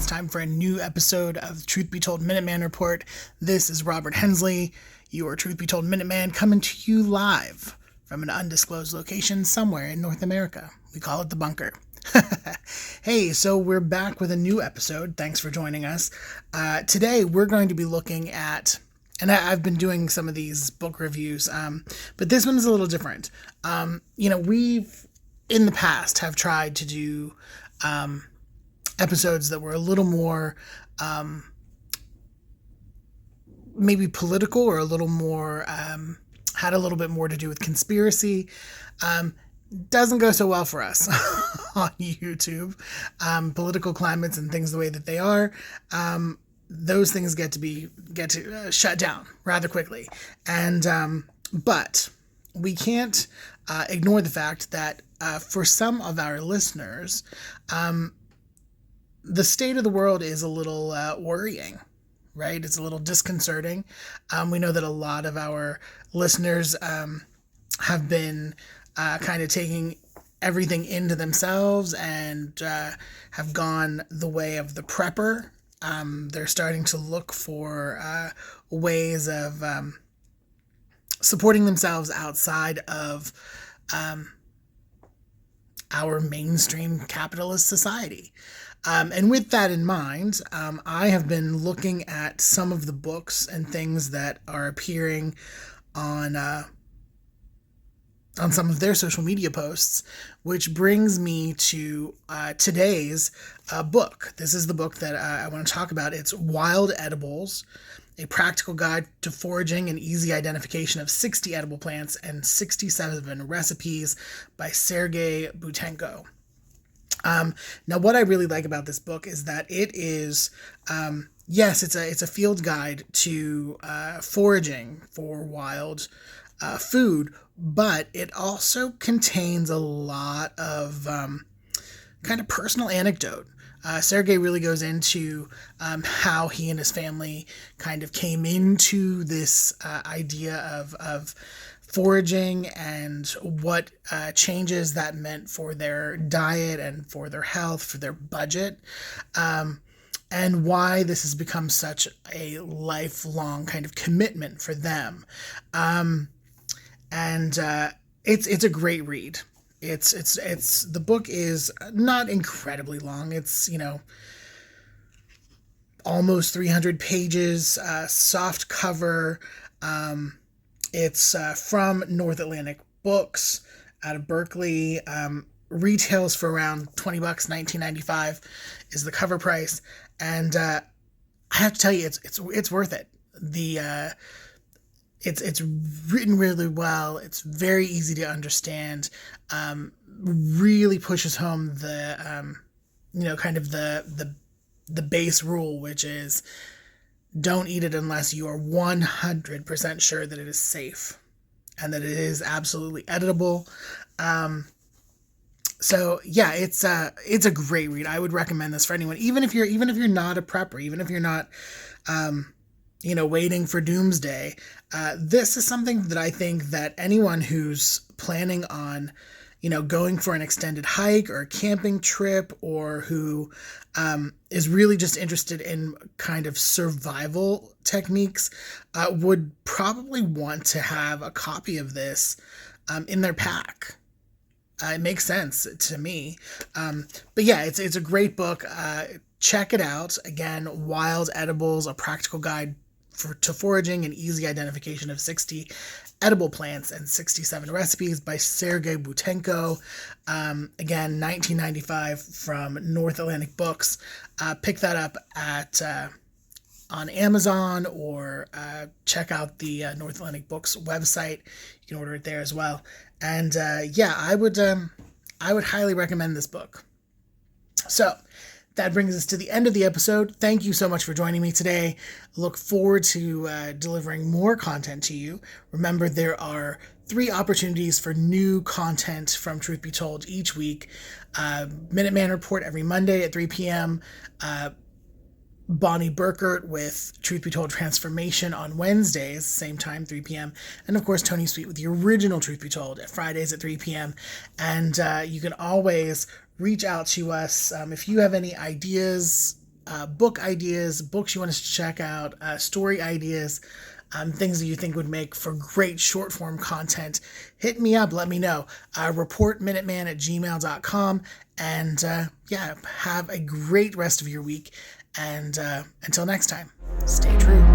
It's time for a new episode of Truth Be Told Minuteman Report. This is Robert Hensley, your Truth Be Told Minuteman, coming to you live from an undisclosed location somewhere in North America. We call it the bunker. Hey, so we're back with a new episode. Thanks for joining us. Today we're going to be looking at, and I've been doing some of these book reviews, but this one is a little different. We've in the past have tried to do episodes that were a little more maybe political, or a little more had a little bit more to do with conspiracy. Doesn't go so well for us on YouTube. Political climates and things the way that they are, those things get to shut down rather quickly. And but we can't ignore the fact that for some of our listeners, the state of the world is a little worrying, right? It's a little disconcerting. We know that a lot of our listeners have been kind of taking everything into themselves and have gone the way of the prepper. They're starting to look for ways of supporting themselves outside of our mainstream capitalist society. And with that in mind, I have been looking at some of the books and things that are appearing on some of their social media posts, which brings me to today's book. This is the book that I want to talk about. It's Wild Edibles, A Practical Guide to Foraging and Easy Identification of 60 Edible Plants and 67 Recipes by Sergei Boutenko. Now, what I really like about this book is that it is, yes, it's a field guide to foraging for wild food, but it also contains a lot of kind of personal anecdote. Sergei really goes into how he and his family kind of came into this idea of foraging and what changes that meant for their diet and for their health, for their budget, and why this has become such a lifelong kind of commitment for them. And it's a great read. It's the book is not incredibly long. It's, almost 300 pages, soft cover. It's from North Atlantic Books out of Berkeley. Retails for around $20, $19.95 is the cover price. And I have to tell you, it's worth it. It's written really well. It's very easy to understand. Really pushes home the kind of the base rule, which is don't eat it unless you are 100% sure that it is safe and that it is absolutely editable. So yeah, it's a great read. I would recommend this for anyone, even if you're not a prepper, even if you're not waiting for doomsday. This is something that I think that anyone who's planning on, going for an extended hike or a camping trip, or who is really just interested in kind of survival techniques, would probably want to have a copy of this in their pack. It makes sense to me. But yeah, it's a great book. Check it out. Again, Wild Edibles, A Practical Guide to Foraging and Easy Identification of 60 Edible Plants and 67 Recipes by Sergei Boutenko. Again, $19.95 from North Atlantic Books. Pick that up at on Amazon, or check out the North Atlantic Books website. You can order it there as well. And I would highly recommend this book. So that brings us to the end of the episode. Thank you so much for joining me today. Look forward to delivering more content to you. Remember, there are 3 opportunities for new content from Truth Be Told each week. Minuteman Report every Monday at 3 p.m. Bonnie Burkert with Truth Be Told Transformation on Wednesdays, same time, 3 p.m. And of course, Tony Sweet with the original Truth Be Told at Fridays at 3 p.m. And you can always reach out to us if you have any ideas book ideas, books you want us to check out, story ideas, things that you think would make for great short form content, hit me up. Let me know. reportminuteman@gmail.com. And yeah, have a great rest of your week. And until next time, stay true.